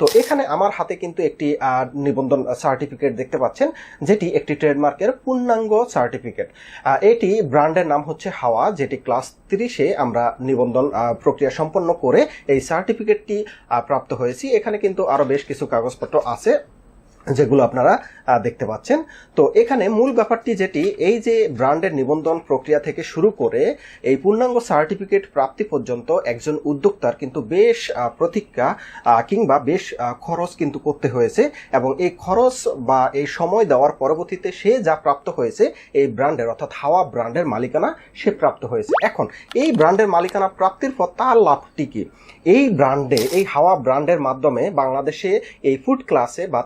তো এখানে আমার হাতে কিন্তু একটি নিবন্ধন সার্টিফিকেট দেখতে পাচ্ছেন, যেটি একটি ট্রেডমার্কের পূর্ণাঙ্গ সার্টিফিকেট। এটি ব্র্যান্ডের নাম হচ্ছে হাওয়া, যেটি ক্লাস 30-এ আমরা নিবন্ধন প্রক্রিয়া সম্পন্ন করে এই সার্টিফিকেটটি প্রাপ্ত হয়েছি। এখানে কিন্তু আরো বেশ কিছু কাগজপত্র আছে যেগুলো আপনারা দেখতে পাচ্ছেন। তো এখানে মূল ব্যাপারটি যেটি, এই যে ব্র্যান্ডের নিবন্ধন প্রক্রিয়া থেকে শুরু করে এই পূর্ণাঙ্গ সার্টিফিকেট প্রাপ্তি পর্যন্ত একজন উদ্যোক্তার কিন্তু বেশ প্রতীক্ষা কিংবা বেশ খরচ কিন্তু করতে হয়েছে, এবং এই খরচ বা এই সময় দেওয়ার পরবর্তীতে সে যা প্রাপ্ত হয়েছে এই ব্র্যান্ডের অর্থাৎ হাওয়া ব্র্যান্ডের মালিকানা সে প্রাপ্ত হয়েছে। এখন এই ব্র্যান্ডের মালিকানা প্রাপ্তির পর তার লাভটি কি? এই ব্র্যান্ডে, এই হাওয়া ব্র্যান্ডের মাধ্যমে বাংলাদেশে এই ফুড ক্লাসে বা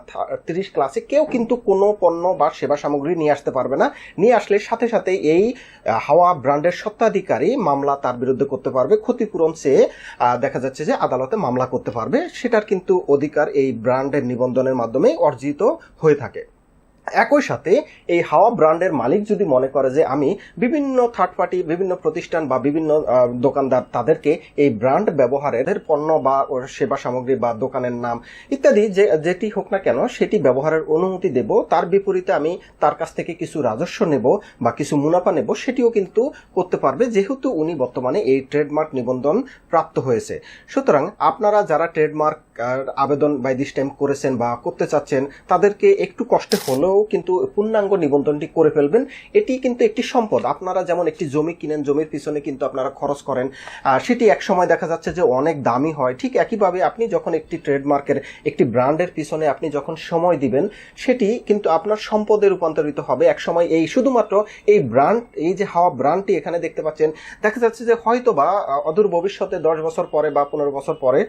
30 ক্লাসে কেউ কিন্তু কোনো পণ্য বা সেবা সামগ্রী নিয়ে আসতে পারবে না। নিয়ে আসলে সাথে সাথে এই হাওয়া ব্র্যান্ডের স্বত্বাধিকারী মামলা তার বিরুদ্ধে করতে পারবে, ক্ষতিপূরণ চেয়ে দেখা যাচ্ছে যে আদালতে মামলা করতে পারবে। সেটার কিন্তু অধিকার এই ব্র্যান্ডের নিবন্ধনের মাধ্যমে অর্জিত হয়ে থাকে। একই সাথে এই হাওয়া ব্র্যান্ডের মালিক যদি মনে করে যে আমি বিভিন্ন থার্ড পার্টি, বিভিন্ন প্রতিষ্ঠান বা বিভিন্ন দোকানদার তাদেরকে এই ব্র্যান্ড ব্যবহারের পণ্য বা সেবা সামগ্রী বা দোকানের নাম ইত্যাদি যেটি হোক না কেন সেটি ব্যবহারের অনুমতি দেব, তার বিপরীতে আমি তার কাছ থেকে কিছু রাজস্ব নেব বা কিছু মুনাফা নেব, সেটিও কিন্তু করতে পারবে, যেহেতু উনি বর্তমানে এই ট্রেডমার্ক নিবন্ধন প্রাপ্ত হয়েছে। সুতরাং আপনারা যারা ট্রেডমার্ক আবেদন বাই দিস টাইম করেছেন বা করতে চাচ্ছেন, তাদেরকে একটু কষ্টে হলেও কিন্তু পূর্ণাঙ্গ নিবন্ধনটি করে ফেলবেন। এটি কিন্তু একটি সম্পদ। আপনারা যেমন একটি জমি কিনেন, জমির পিছনে কিন্তু আপনারা খরচ করেন, সেটি এক সময় দেখা যাচ্ছে যে অনেক দামি হয়। ঠিক একইভাবে আপনি যখন একটি ট্রেডমার্কের, একটি ব্র্যান্ডের পিছনে আপনি যখন সময় দিবেন, সেটি কিন্তু আপনার সম্পদে রূপান্তরিত হবে এক সময়। এই শুধুমাত্র এই ব্র্যান্ড, এই যে হাওয়া ব্র্যান্ডটি এখানে দেখতে পাচ্ছেন, দেখা যাচ্ছে যে হয়তো বা অদূর ভবিষ্যতে 10 বছর পরে বা 15 বছর পরে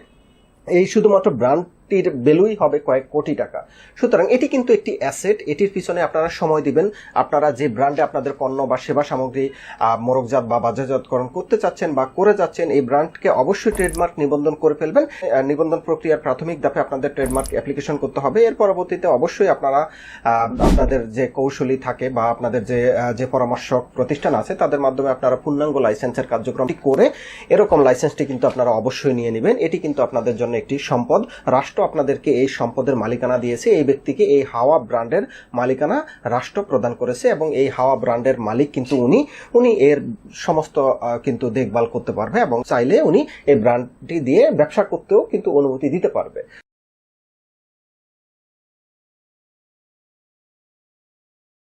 এই শুধুমাত্র ব্র্যান্ডটির ভ্যালুই হবে কয়েক কোটি টাকা। সুতরাং এটি কিন্তু একটি অ্যাসেট, এটির পিছনে আপনারা সময় দিবেন। আপনারা যে ব্র্যান্ডে আপনাদের পণ্য বা সেবা সামগ্রী মোড়কজাত বা বাজারজাতকরণ করতে চাচ্ছেন বা করে যাচ্ছেন, এই ব্র্যান্ডকে অবশ্যই ট্রেডমার্ক নিবন্ধন করে ফেলবেন। নিবন্ধন প্রক্রিয়ার প্রাথমিক ধাপে আপনাদের ট্রেডমার্ক অ্যাপ্লিকেশন করতে হবে। এর পরবর্তীতে অবশ্যই আপনারা আপনাদের যে কৌশলী থাকে বা আপনাদের যে পরামর্শক প্রতিষ্ঠান আছে তাদের মাধ্যমে আপনারা পূর্ণাঙ্গ লাইসেন্সের কার্যক্রমটি করে এরকম লাইসেন্সটি কিন্তু আপনারা অবশ্যই নিয়ে নেবেন। এটি কিন্তু আপনাদের জন্য একটি সম্পদ। রাষ্ট্র আপনাদেরকে এই সম্পদের মালিকানা দিয়েছে, এই ব্যক্তিকে এই হাওয়া ব্র্যান্ডের মালিকানা রাষ্ট্র প্রদান করেছে, এবং এই হাওয়া ব্র্যান্ডের মালিক কিন্তু উনি এর সমস্ত কিন্তু দেখভাল করতে পারবে, এবং চাইলে উনি এই ব্র্যান্ডটি দিয়ে ব্যবসা করতেও কিন্তু অনুমতি দিতে পারবে।